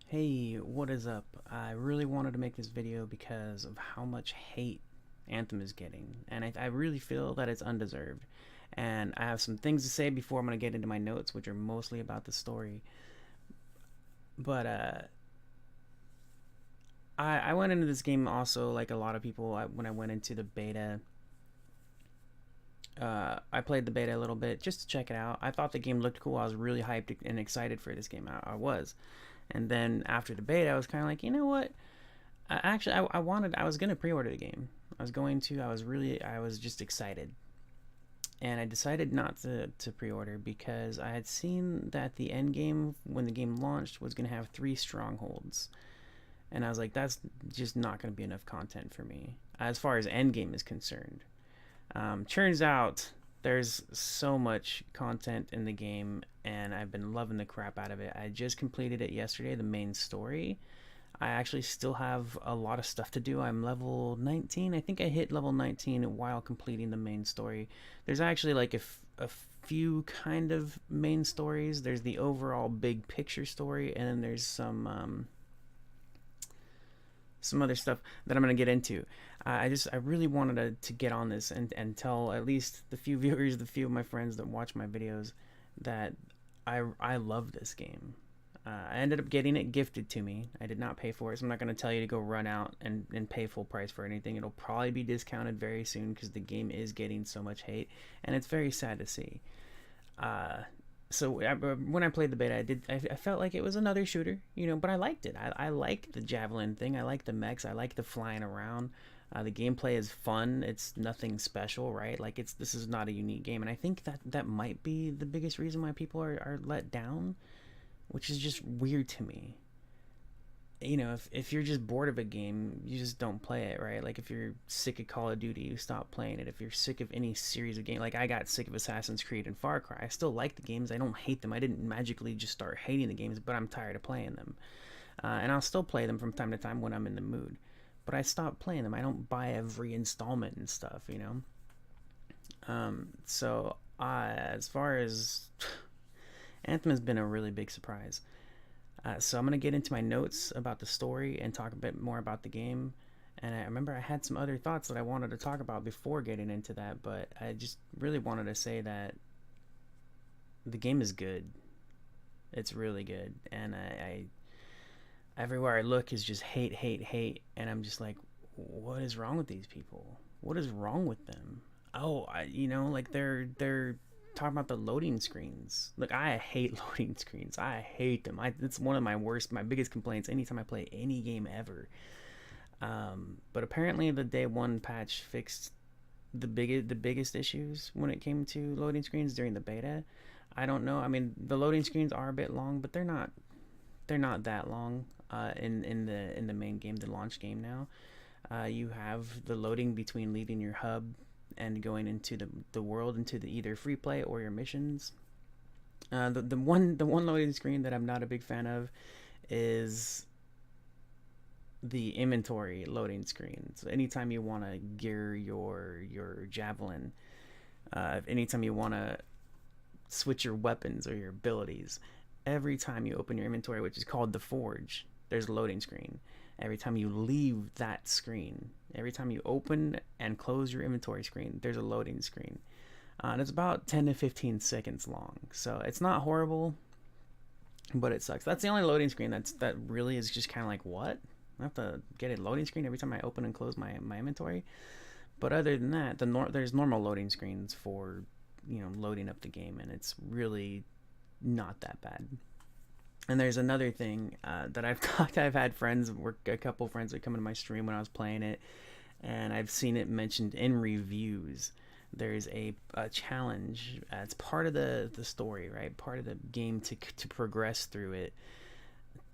Hey, what is up? I really wanted to make this video because of how much hate Anthem is getting, and I really feel that it's undeserved. And I have some things to say before I'm going to get into my notes, which are mostly about the story. But I went into this game also like a lot of people. When I went into the beta, I played the beta a little bit just to check it out. I thought the game looked cool. I was really hyped and excited for this game. I was. And then after the beta, I was kind of like, you know what? I was gonna pre-order the game. I was just excited, and I decided not to pre-order because I had seen that the end game when the game launched was gonna have 3 strongholds, and I was like, that's just not gonna be enough content for me as far as end game is concerned. Turns out there's so much content in the game, and I've been loving the crap out of it. I just completed it yesterday, the main story. I actually still have a lot of stuff to do. I'm level 19. I think I hit level 19 while completing the main story. There's actually like a few kind of main stories. There's the overall big picture story, and then there's some other stuff that I'm gonna get into. I really wanted to get on this and tell at least the few viewers, the few of my friends that watch my videos, that I love this game. I ended up getting it gifted to me. I did not pay for it, so I'm not going to tell you to go run out and pay full price for anything. It'll probably be discounted very soon because the game is getting so much hate, and it's very sad to see. Uh, when I played the beta, I felt like it was another shooter, but I liked it. I liked the javelin thing. I like the mechs. I like the flying around. The gameplay is fun. It's nothing special, right? Like this is not a unique game, and I think that might be the biggest reason why people are let down, which is just weird to me. If you're just bored of a game, you just don't play it, right? Like if you're sick of Call of Duty, you stop playing it. If you're sick of any series of games, like I got sick of Assassin's Creed and Far Cry. I still like the games. I don't hate them. I didn't magically just start hating the games, but I'm tired of playing them. And I'll still play them from time to time when I'm in the mood. But I stopped playing them. I don't buy every installment and stuff. As far as Anthem has been a really big surprise. So I'm going to get into my notes about the story and talk a bit more about the game. And I remember I had some other thoughts that I wanted to talk about before getting into that, but I just really wanted to say that the game is good. It's really good. And I everywhere I look is just hate, hate, hate. And I'm just like, what is wrong with these people? What is wrong with them? Like they're talking about the loading screens. Look, I hate loading screens. I hate them. It's one of my biggest complaints anytime I play any game ever. But apparently the day one patch fixed the biggest issues when it came to loading screens during the beta. I don't know. I mean, the loading screens are a bit long, but they're not that long. In the main game, the launch game now, you have the loading between leaving your hub and going into the world, into the either free play or your missions. The one loading screen that I'm not a big fan of is the inventory loading screen. So anytime you want to gear your javelin, anytime you want to switch your weapons or your abilities, every time you open your inventory, which is called the forge, there's a loading screen. Every time you leave that screen, every time you open and close your inventory screen, there's a loading screen. And it's about 10 to 15 seconds long. So it's not horrible, but it sucks. That's the only loading screen that really is just kind of like, what? I have to get a loading screen every time I open and close my inventory. But other than that, there's normal loading screens for loading up the game, and it's really not that bad. And there's another thing that I've had a couple friends that come into my stream when I was playing it, and I've seen it mentioned in reviews. There's a challenge. It's part of the story, right? Part of the game to progress through it,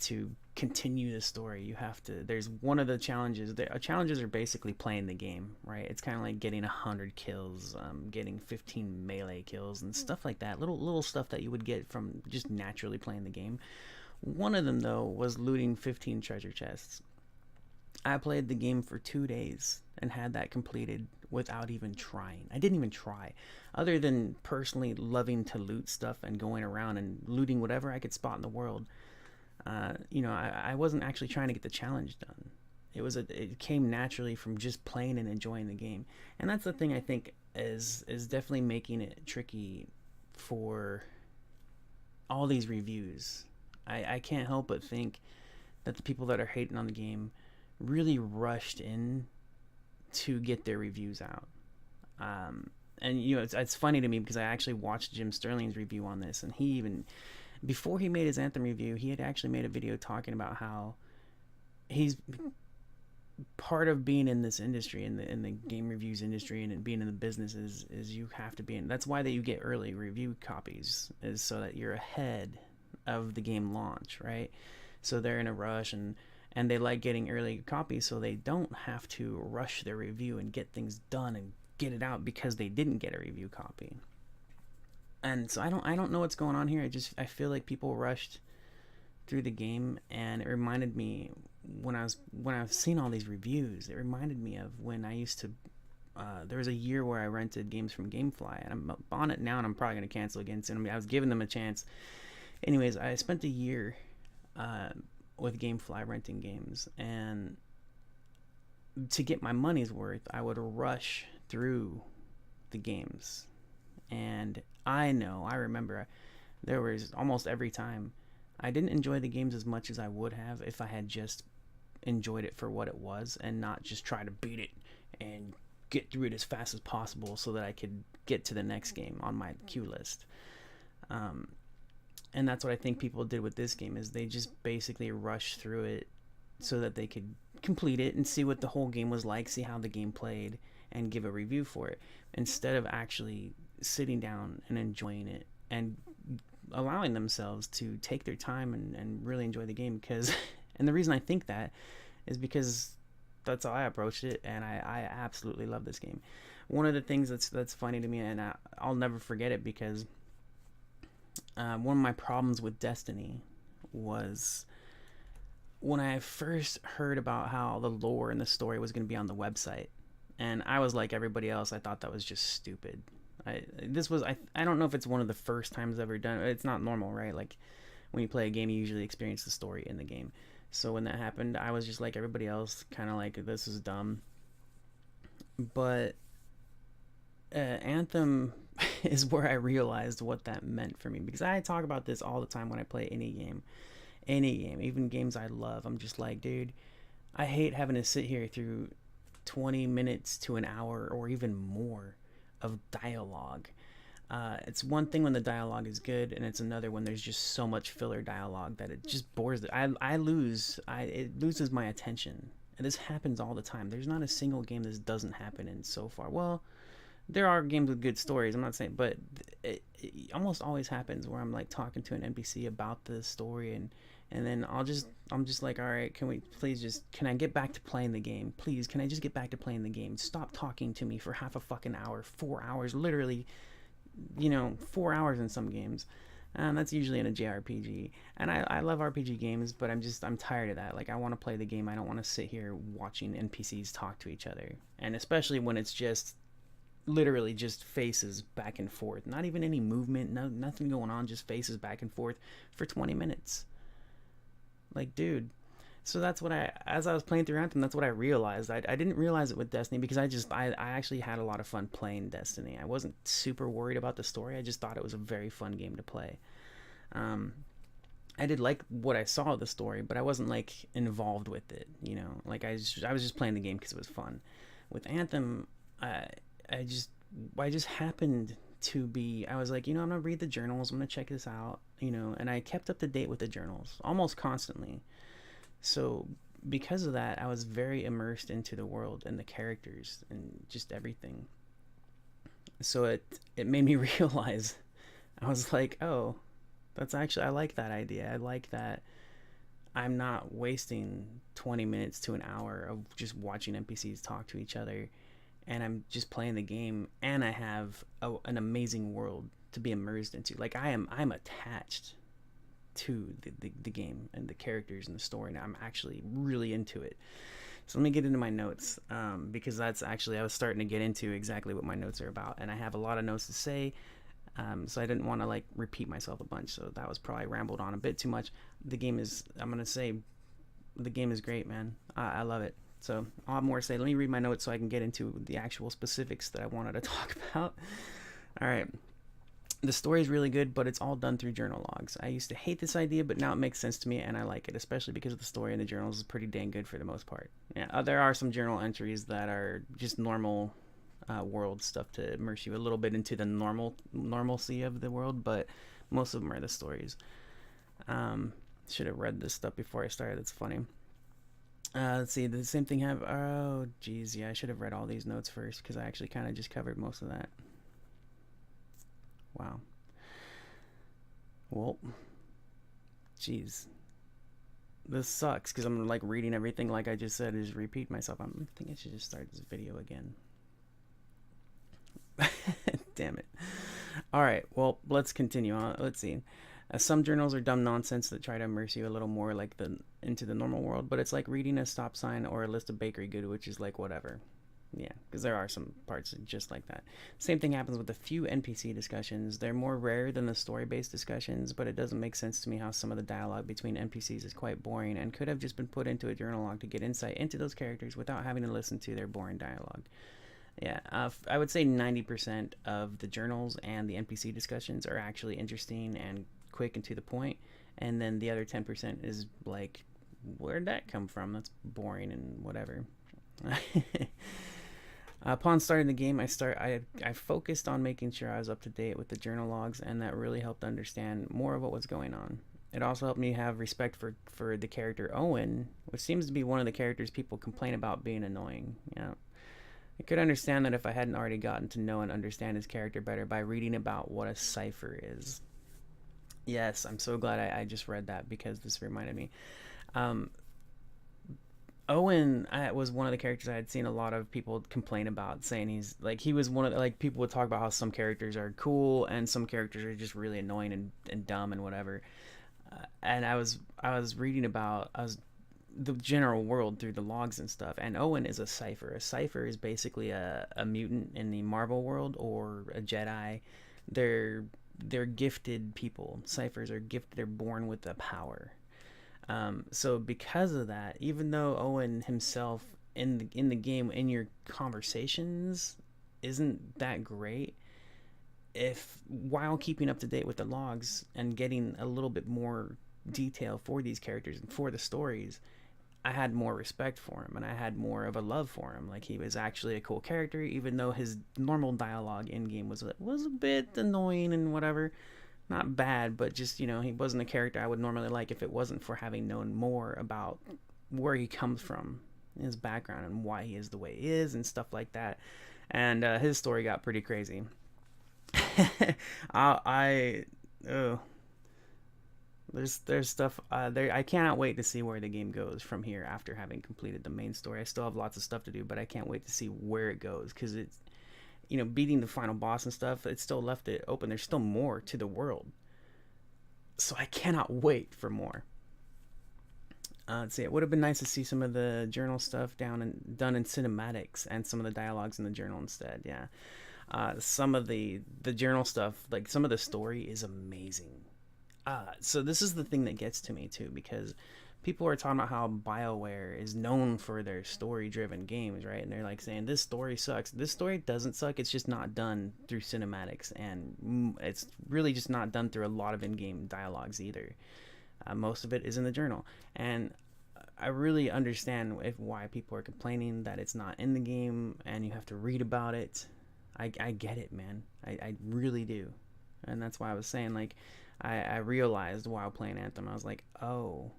to continue the story. You have to. There's one of the challenges. The challenges are basically playing the game, right? It's kind of like getting 100 kills, getting 15 melee kills, and stuff like that. Little stuff that you would get from just naturally playing the game. One of them though was looting 15 treasure chests. I played the game for 2 days and had that completed without even trying. I didn't even try, other than personally loving to loot stuff and going around and looting whatever I could spot in the world. I wasn't actually trying to get the challenge done. It came naturally from just playing and enjoying the game. And that's the thing I think is definitely making it tricky for all these reviews. I can't help but think that the people that are hating on the game really rushed in to get their reviews out. And it's funny to me because I actually watched Jim Sterling's review on this, and he even, before he made his Anthem review, he had actually made a video talking about how he's part of being in this industry, in the game reviews industry, and being in the business is you have to be in. That's why that you get early review copies, is so that you're ahead of the game launch, right? So they're in a rush, and they like getting early copies so they don't have to rush their review and get things done and get it out because they didn't get a review copy. And so I don't know what's going on here. I feel like people rushed through the game, and it reminded me when I was seeing all these reviews, it reminded me of when I used to there was a year where I rented games from GameFly, and I'm on it now, and I'm probably going to cancel again soon. I mean, I was giving them a chance. Anyways, I spent a year with GameFly renting games, and to get my money's worth, I would rush through the games. And I remember there was almost every time I didn't enjoy the games as much as I would have if I had just enjoyed it for what it was and not just try to beat it and get through it as fast as possible so that I could get to the next game on my queue list. And that's what I think people did with this game, is they just basically rushed through it so that they could complete it and see what the whole game was like, see how the game played, and give a review for it, instead of actually sitting down and enjoying it and allowing themselves to take their time and really enjoy the game. Because and the reason I think that is because that's how I approached it, and I absolutely love this game. One of the things that's funny to me, and I'll never forget it, because one of my problems with Destiny was when I first heard about how the lore and the story was going to be on the website, and I was like everybody else, I thought that was just stupid. I don't know if it's one of the first times I've ever done it. It's not normal, right? Like when you play a game, you usually experience the story in the game. So when that happened, I was just like everybody else, kind of like, this is dumb. But Anthem is where I realized what that meant for me, because I talk about this all the time when I play any game, even games I love. I'm just like, dude, I hate having to sit here through 20 minutes to an hour or even more of dialogue. It's one thing when the dialogue is good, and it's another when there's just so much filler dialogue that it just bores it. It loses my attention, and this happens all the time. There's not a single game this doesn't happen in so far. Well, there are games with good stories, I'm not saying, but it almost always happens where I'm like talking to an NPC about the story, and then I'm just like, all right, can I get back to playing the game? Please, can I just get back to playing the game? Stop talking to me for half a fucking hour, 4 hours, literally, 4 hours in some games. And that's usually in a JRPG. And I love RPG games, but I'm tired of that. Like, I want to play the game. I don't want to sit here watching NPCs talk to each other. And especially when it's just literally just faces back and forth. Not even any movement, nothing going on, just faces back and forth for 20 minutes. Like, dude. So that's what as I was playing through Anthem, that's what I realized. I didn't realize it with Destiny, because I actually had a lot of fun playing Destiny. I wasn't super worried about the story. I just thought it was a very fun game to play. I did like what I saw of the story, but I wasn't like involved with it, Like I was just playing the game because it was fun. With Anthem, I just happened to be, I was like, I'm gonna read the journals, I'm gonna check this out, and I kept up to date with the journals almost constantly. So because of that, I was very immersed into the world and the characters and just everything. So it made me realize, I was like, oh, I like that idea. I like that I'm not wasting 20 minutes to an hour of just watching NPCs talk to each other, and I'm just playing the game, and I have an amazing world to be immersed into. Like, I'm attached to the game and the characters and the story, and I'm actually really into it. So let me get into my notes, because that's actually, I was starting to get into exactly what my notes are about, and I have a lot of notes to say. So I didn't want to like repeat myself a bunch. So that was probably rambled on a bit too much. The game is, I'm gonna say, the game is great, man. I love it. So I'll have more to say. Let me read my notes so I can get into the actual specifics that I wanted to talk about. All right. The story is really good, but it's all done through journal logs. I used to hate this idea, but now it makes sense to me, and I like it, especially because the story in the journals is pretty dang good for the most part. Yeah, there are some journal entries that are just normal world stuff to immerse you a little bit into the normalcy of the world, but most of them are the stories. Should have read this stuff before I started. That's funny. Let's see. The same thing have. Oh, geez, yeah. I should have read all these notes first because I actually kind of just covered most of that. Wow. Well, geez, this sucks because I'm like reading everything like I just said. Just repeat myself. I think I should just start this video again. Damn it. All right. Well, let's continue on. Let's see. Some journals are dumb nonsense that try to immerse you a little more like into the normal world, but it's like reading a stop sign or a list of bakery good, which is like whatever. Yeah, because there are some parts just like that. Same thing happens with a few NPC discussions. They're more rare than the story-based discussions, but it doesn't make sense to me how some of the dialogue between NPCs is quite boring and could have just been put into a journal log to get insight into those characters without having to listen to their boring dialogue. Yeah, I would say 90% of the journals and the NPC discussions are actually interesting and quick and to the point, and then the other 10% is like, where'd that come from? That's boring and whatever. Upon starting the game, I focused on making sure I was up to date with the journal logs, and that really helped understand more of what was going on. It also helped me have respect for the character Owen, which seems to be one of the characters people complain about being annoying. Yeah. I could understand that if I hadn't already gotten to know and understand his character better by reading about what a cipher is. Yes, I'm so glad I just read that because this reminded me. Owen was one of the characters I had seen a lot of people complain about, saying he was one of the, like, people would talk about how some characters are cool and some characters are just really annoying and dumb and whatever. And I was reading about the general world through the logs and stuff, and Owen is a cipher. A cipher is basically a mutant in the Marvel world, or a Jedi. They're gifted people. Ciphers are gifted. They're born with a power. So because of that, even though Owen himself in the game, in your conversations, isn't that great, if while keeping up to date with the logs and getting a little bit more detail for these characters and for the stories, I had more respect for him and I had more of a love for him. Like, he was actually a cool character, even though his normal dialogue in game was a bit annoying and whatever. Not bad, but just, he wasn't a character I would normally like if it wasn't for having known more about where he comes from, his background, and why he is the way he is and stuff like that. And his story got pretty crazy. There's stuff there. I cannot wait to see where the game goes from here after having completed the main story. I still have lots of stuff to do, but I can't wait to see where it goes, because it's, beating the final boss and stuff, it still left it open. There's still more to the world, so I cannot wait for more. Let's see. It would have been nice to see some of the journal stuff done in cinematics and some of the dialogues in the journal instead. Yeah, some of the journal stuff, like some of the story, is amazing. So this is the thing that gets to me too, because people are talking about how BioWare is known for their story-driven games, right? And they're like saying, this story sucks. This story doesn't suck. It's just not done through cinematics, and it's really just not done through a lot of in-game dialogues either. Most of it is in the journal, and I really understand why people are complaining that it's not in the game and you have to read about it. I get it, man. I really do. And that's why I was saying, like, I realized while playing Anthem, I was like, oh,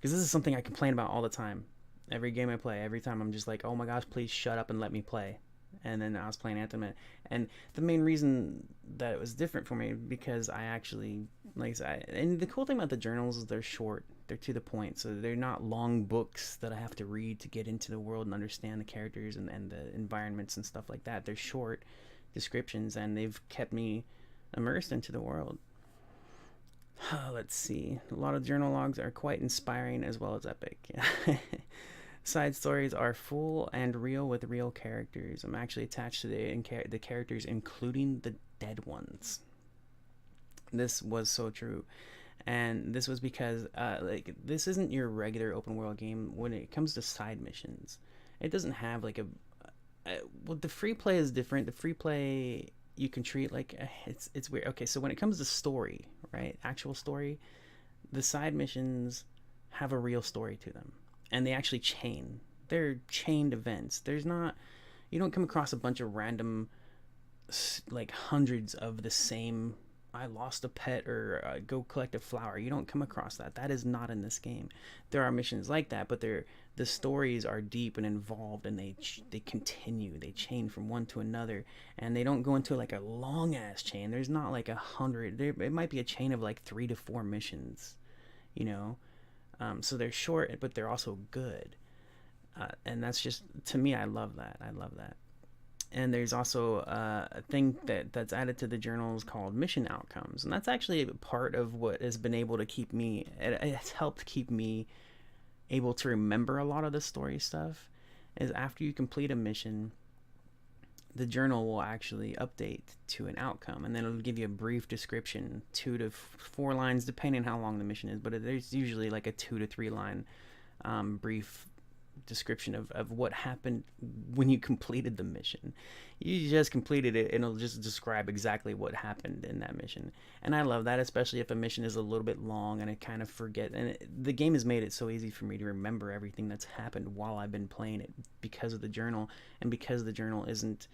because this is something I complain about all the time. Every game I play, every time I'm just like, oh my gosh, please shut up and let me play. And then I was playing Anthem, and the main reason that it was different for me, because I actually, and the cool thing about the journals is they're short, they're to the point, so they're not long books that I have to read to get into the world and understand the characters and the environments and stuff like that. They're short descriptions, and they've kept me immersed into the world. Let's see. A lot of journal logs are quite inspiring as well as epic. Side stories are full and real with real characters. I'm actually attached to the characters, including the dead ones. This was so true. And this was because like this isn't your regular open world game when it comes to side missions. It doesn't have like well, the free play is different. The free play you can treat like it's weird. Okay, so when it comes to story, right? Actual story, the side missions have a real story to them. And they actually chain. They're chained events. There's not you don't come across a bunch of random like hundreds of the same I lost a pet or go collect a flower. You don't come across that. That is not in this game. There are missions like that, but the stories are deep and involved, and they continue. They chain from one to another, and they don't go into like a long ass chain. There's not like 100. It might be a chain of like 3 to 4 missions, you know. So they're short, but they're also good, and that's just to me. I love that. I love that. And there's also a thing that's added to the journals called mission outcomes, and that's actually part of what has been able to keep me. It's helped keep me able to remember a lot of the story stuff. Is after you complete a mission, the journal will actually update to an outcome, and then it'll give you a brief description, 2 to 4 lines, depending on how long the mission is. But there's usually like a 2 to 3 line brief description of what happened when you completed the mission. You just completed it, and it'll just describe exactly what happened in that mission. And I love that, especially if a mission is a little bit long and I kind of forget. And the game has made it so easy for me to remember everything that's happened while I've been playing it because of the journal, and because the journal isn't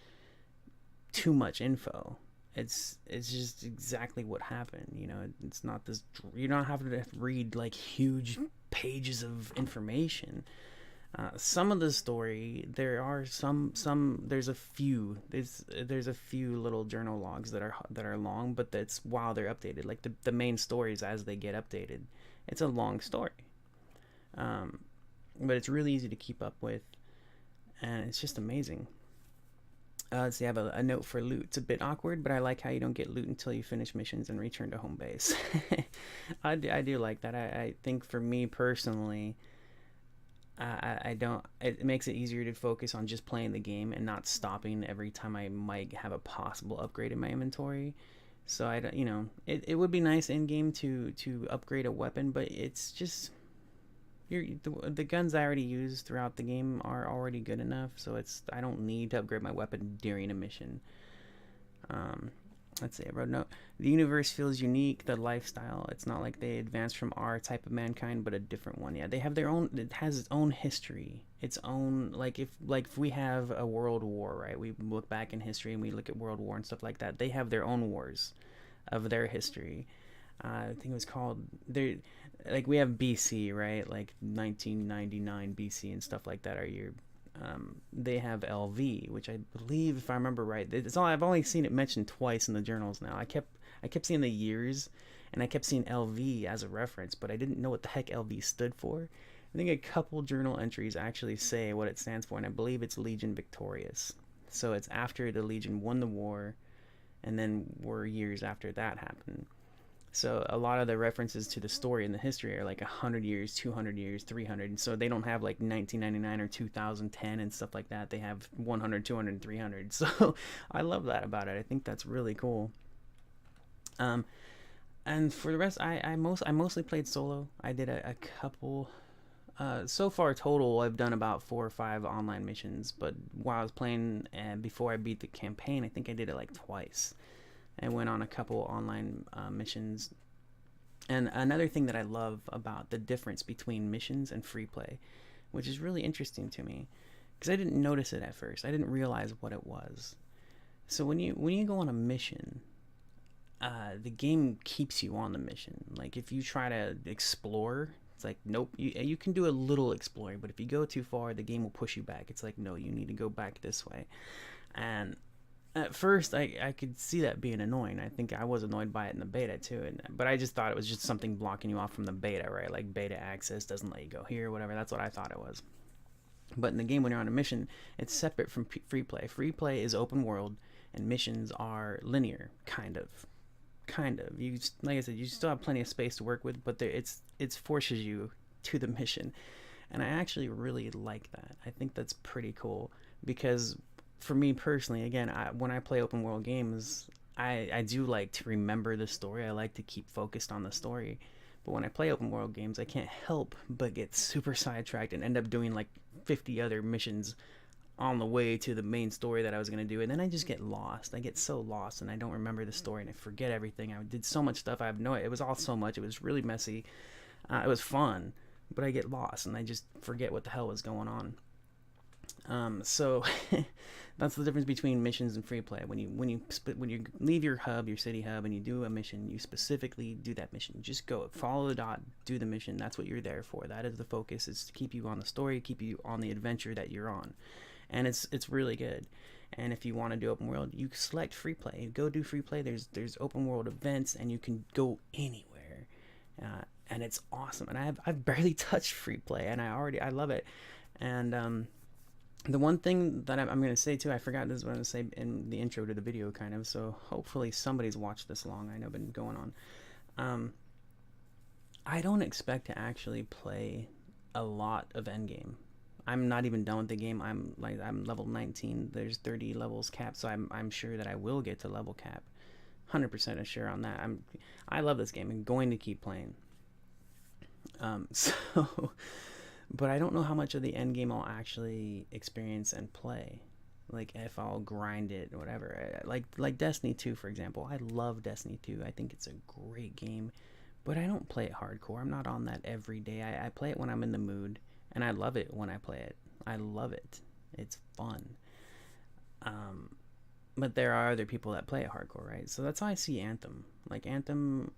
too much info. It's just exactly what happened. You know, it's not this. You don't have to read like huge pages of information. Some of the story, there are there's a few little journal logs that are long, but that's while they're updated. Like the main stories as they get updated, it's a long story, but it's really easy to keep up with, and it's just amazing. Let's see, I have a note for loot. It's a bit awkward, but I like how you don't get loot until you finish missions and return to home base. I do like that. I think for me personally, I don't. It makes it easier to focus on just playing the game and not stopping every time I might have a possible upgrade in my inventory. So I don't, it would be nice in game to upgrade a weapon, but it's just the guns I already use throughout the game are already good enough. So I don't need to upgrade my weapon during a mission. Let's see, I wrote a note. The universe feels unique, the lifestyle. It's not like they advanced from our type of mankind, but a different one. Yeah, they have their own, it has its own history. Its own, if we have a world war, right? We look back in history and we look at world war and stuff like that. They have their own wars of their history. I think it was called, we have BC, right? Like 1999 BC and stuff like that are your they have LV, which I believe, if I remember right, I've only seen it mentioned twice in the journals now. I kept seeing the years, and I kept seeing LV as a reference, but I didn't know what the heck LV stood for. I think a couple journal entries actually say what it stands for, and I believe it's Legion Victorious. So it's after the Legion won the war, and then were years after that happened. So a lot of the references to the story and the history are like 100 years, 200 years, 300. And so they don't have like 1999 or 2010 and stuff like that. They have 100, 200, and 300. So I love that about it. I think that's really cool. And for the rest, I mostly played solo. I did a couple. So far total, I've done about 4 or 5 online missions. But while I was playing before I beat the campaign, I think I did it like twice. I went on a couple online missions. And another thing that I love about the difference between missions and free play, which is really interesting to me, because I didn't notice it at first. I didn't realize what it was. So when you go on a mission, the game keeps you on the mission. Like if you try to explore, it's like, nope, you can do a little exploring, but if you go too far, the game will push you back. It's like, no, you need to go back this way. And at first, I could see that being annoying. I think I was annoyed by it in the beta too, but I just thought it was just something blocking you off from the beta, right? Like beta access doesn't let you go here, whatever. That's what I thought it was. But in the game, when you're on a mission, it's separate from free play. Free play is open world, and missions are linear, kind of. You, like I said, you still have plenty of space to work with, but it's forces you to the mission, and I actually really like that. I think that's pretty cool because, for me personally, again, when I play open world games, I do like to remember the story. I like to keep focused on the story. But when I play open world games, I can't help but get super sidetracked and end up doing like 50 other missions on the way to the main story that I was going to do. And then I just get lost. I get so lost and I don't remember the story and I forget everything. I did so much stuff. I have no, it was all so much. It was really messy. It was fun, but I get lost and I just forget what the hell was going on. So that's the difference between missions and free play. When you leave your hub, your city hub, and you do a mission, you specifically do that mission. Just go, follow the dot, do the mission. That's what you're there for. That is the focus. Is to keep you on the story, keep you on the adventure that you're on, and it's really good. And if you want to do open world, you select free play. Go do free play. There's open world events, and you can go anywhere, and it's awesome. And I've barely touched free play, and I love it. And the one thing that I'm going to say too, I forgot this was going to say in the intro to the video, kind of. So hopefully somebody's watched this long. I know I've been going on. I don't expect to actually play a lot of endgame. I'm not even done with the game. I'm level 19. There's 30 levels capped, so I'm sure that I will get to level cap. 100% sure on that. I love this game. I'm going to keep playing. So. But I don't know how much of the end game I'll actually experience and play. Like if I'll grind it or whatever. Like Destiny 2, for example. I love Destiny 2. I think it's a great game. But I don't play it hardcore. I'm not on that every day. I play it when I'm in the mood. And I love it when I play it. I love it. It's fun. But there are other people that play it hardcore, right? So that's how I see Anthem. Like Anthem,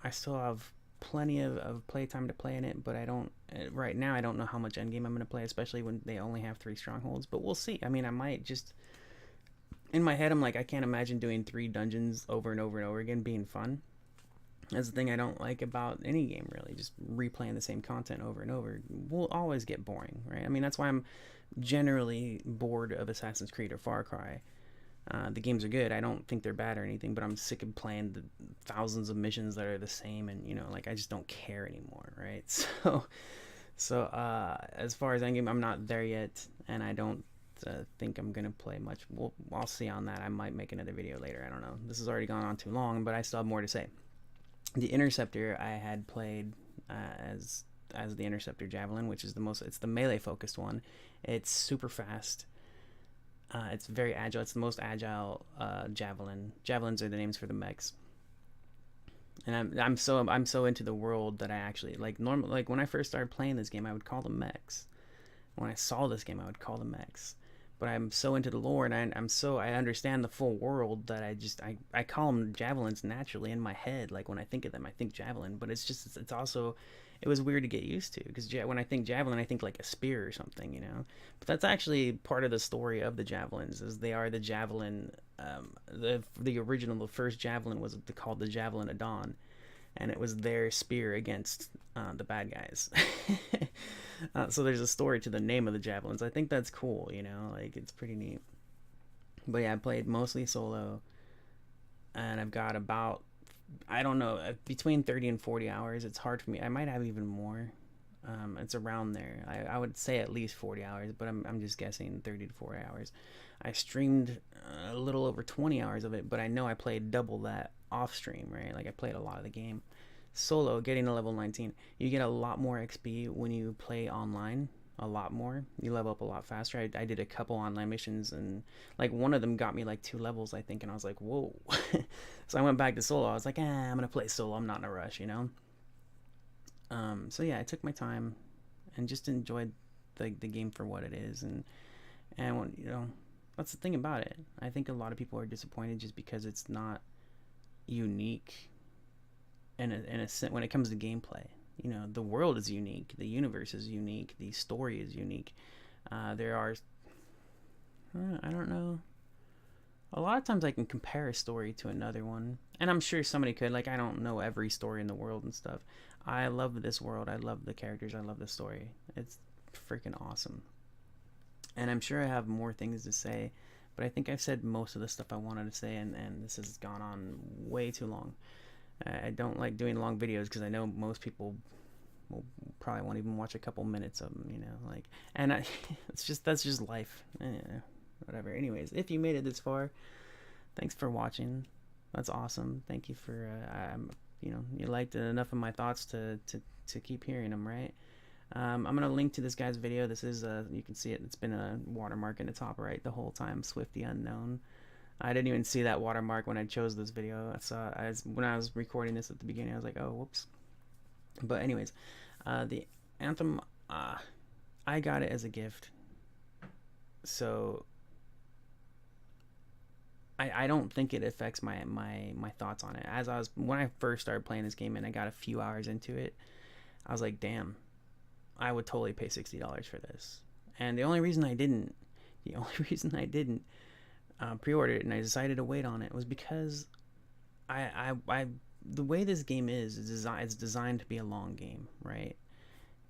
I still have plenty of playtime to play in it, but I don't right now. I don't know how much endgame I'm going to play, especially when they only have 3 strongholds, but we'll see. I mean, I might just, in my head I'm like, I can't imagine doing 3 dungeons over and over and over again being fun. That's the thing I don't like about any game, really. Just replaying the same content over and over will always get boring, right? I mean, that's why I'm generally bored of Assassin's Creed or Far Cry. The games are good. I don't think they're bad or anything, but I'm sick of playing the thousands of missions that are the same, and like I just don't care anymore, right? So as far as endgame, I'm not there yet, and I don't think I'm gonna play much. I'll see on that. I might make another video later. I don't know. This has already gone on too long, but I still have more to say. The Interceptor I had played as the Interceptor Javelin, which is it's the melee focused one. It's super fast. It's very agile. It's the most agile javelin. Javelins are the names for the mechs. And I'm so into the world that I actually like. Like when I first started playing this game, I would call them mechs. When I saw this game, I would call them mechs. But I'm so into the lore, and I understand the full world that I call them javelins naturally in my head. Like when I think of them, I think javelin. But it's also, it was weird to get used to, because when I think javelin, I think like a spear or something, But that's actually part of the story of the javelins, is they are the javelin. The first javelin was called the Javelin of Dawn, and it was their spear against the bad guys. So there's a story to the name of the javelins. I think that's cool, like it's pretty neat. But yeah, I played mostly solo, and I've got about, I don't know, between 30 and 40 hours. It's hard for me. I might have even more. It's around there. I would say at least 40 hours, but I'm just guessing 30 to 40 hours. I streamed a little over 20 hours of it, but I know I played double that off stream, right? Like I played a lot of the game. Solo, getting to level 19, you get a lot more XP when you play online. A lot more. You level up a lot faster. I did a couple online missions, and like one of them got me like 2 levels, I think, and I was like, whoa. So I went back to solo. I was like, I'm gonna play solo. I'm not in a rush, So yeah, I took my time and just enjoyed the game for what it is, and that's the thing about it. I think a lot of people are disappointed just because it's not unique in a sense when it comes to gameplay. The world is unique, the universe is unique, the story is unique. There are, I don't know, a lot of times I can compare a story to another one, and I'm sure somebody could. Like, I don't know every story in the world and stuff. I love this world, I love the characters, I love the story. It's freaking awesome. And I'm sure I have more things to say, but I think I've said most of the stuff I wanted to say, and this has gone on way too long. I don't like doing long videos because I know most people will probably won't even watch a couple minutes of them, like, and that's just life. Whatever. Anyways, if you made it this far, thanks for watching. That's awesome. Thank you for you know, you liked enough of my thoughts to keep hearing them, right? I'm gonna link to this guy's video. This is you can see it. It's been a watermark in the top right the whole time. Swifty Unknown. I didn't even see that watermark when I chose this video. I saw when I was recording this at the beginning. I was like, oh, whoops. But anyways, the Anthem, I got it as a gift, so I don't think it affects my thoughts on it. When I first started playing this game and I got a few hours into it, I was like, damn, I would totally pay $60 for this. And the only reason I didn't pre-order it and I decided to wait on it was because I the way this game is it's designed to be a long game, right?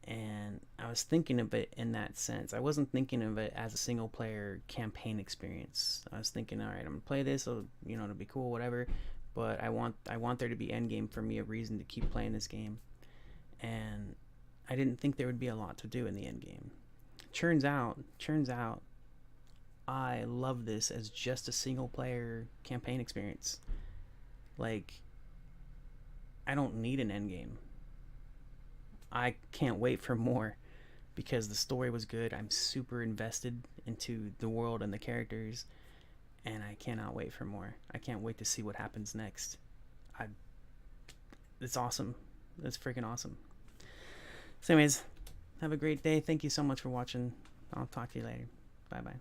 And I was thinking of it in that sense. I wasn't thinking of it as a single player campaign experience. I was thinking, all right, I'm gonna play this, so you know, it'll be cool, whatever. But I want there to be end game for me, a reason to keep playing this game. And I didn't think there would be a lot to do in the end game. Turns out, I love this as just a single player campaign experience. Like, I don't need an end game. I can't wait for more because the story was good. I'm super invested into the world and the characters, and I cannot wait for more. I can't wait to see what happens next. It's awesome. It's freaking awesome. So anyways, have a great day. Thank you so much for watching. I'll talk to you later. Bye bye.